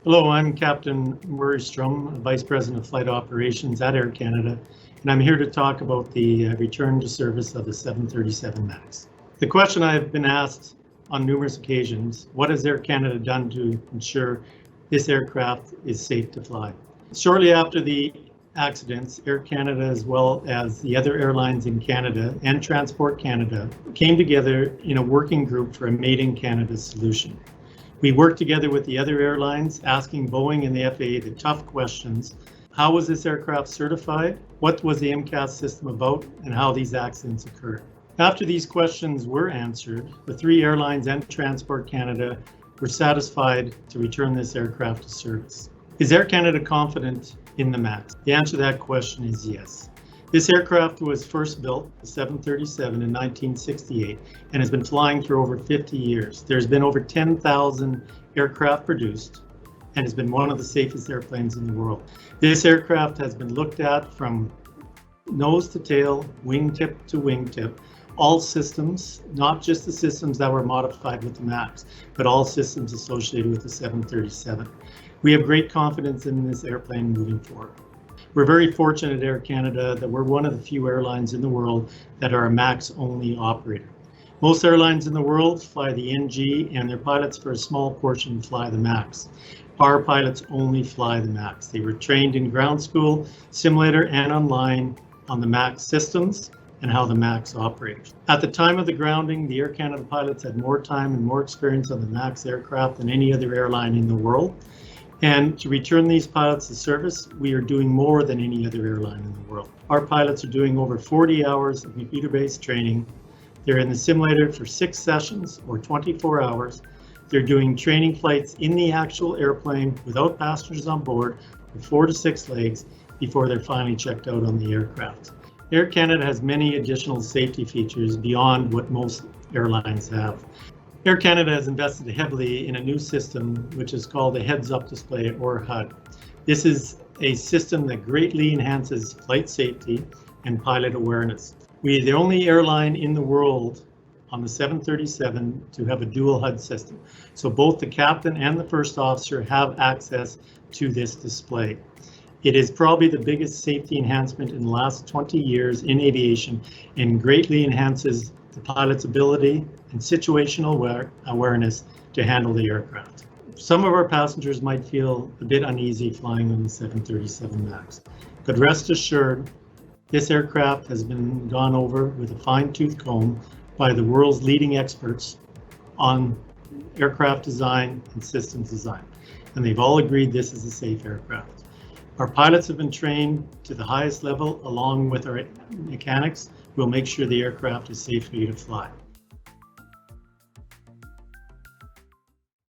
Hello, I'm Captain Murray Strom, Vice President of Flight Operations at Air Canada, and I'm here to talk about the return to service of the 737 MAX. The question I've been asked on numerous occasions, what has Air Canada done to ensure this aircraft is safe to fly? Shortly after the accidents, Air Canada, as well as the other airlines in Canada and Transport Canada, came together in a working group for a Made in Canada solution. We worked together with the other airlines, asking Boeing and the FAA the tough questions. How was this aircraft certified? What was the MCAS system about? And how these accidents occurred? After these questions were answered, the three airlines and Transport Canada were satisfied to return this aircraft to service. Is Air Canada confident in the MAX? The answer to that question is yes. This aircraft was first built, the 737, in 1968 and has been flying for over 50 years. There's been over 10,000 aircraft produced and has been one of the safest airplanes in the world. This aircraft has been looked at from nose to tail, wingtip to wingtip, all systems, not just the systems that were modified with the MAX, but all systems associated with the 737. We have great confidence in this airplane moving forward. We're very fortunate at Air Canada that we're one of the few airlines in the world that are a MAX-only operator. Most airlines in the world fly the NG, and their pilots for a small portion fly the MAX. Our pilots only fly the MAX. They were trained in ground school, simulator, and online on the MAX systems and how the MAX operates. At the time of the grounding, the Air Canada pilots had more time and more experience on the MAX aircraft than any other airline in the world. And to return these pilots to service, we are doing more than any other airline in the world. Our pilots are doing over 40 hours of computer-based training. They're in the simulator for 6 sessions or 24 hours. They're doing training flights in the actual airplane without passengers on board with 4 to 6 legs before they're finally checked out on the aircraft. Air Canada has many additional safety features beyond what most airlines have. Air Canada has invested heavily in a new system which is called a heads-up display, or HUD. This is a system that greatly enhances flight safety and pilot awareness. We are the only airline in the world on the 737 to have a dual HUD system. So both the captain and the first officer have access to this display. It is probably the biggest safety enhancement in the last 20 years in aviation and greatly enhances the pilot's ability and situational awareness to handle the aircraft. Some of our passengers might feel a bit uneasy flying on the 737 MAX, but rest assured, this aircraft has been gone over with a fine-tooth comb by the world's leading experts on aircraft design and systems design, and they've all agreed this is a safe aircraft. Our pilots have been trained to the highest level along with our mechanics. We'll make sure the aircraft is safe for you to fly.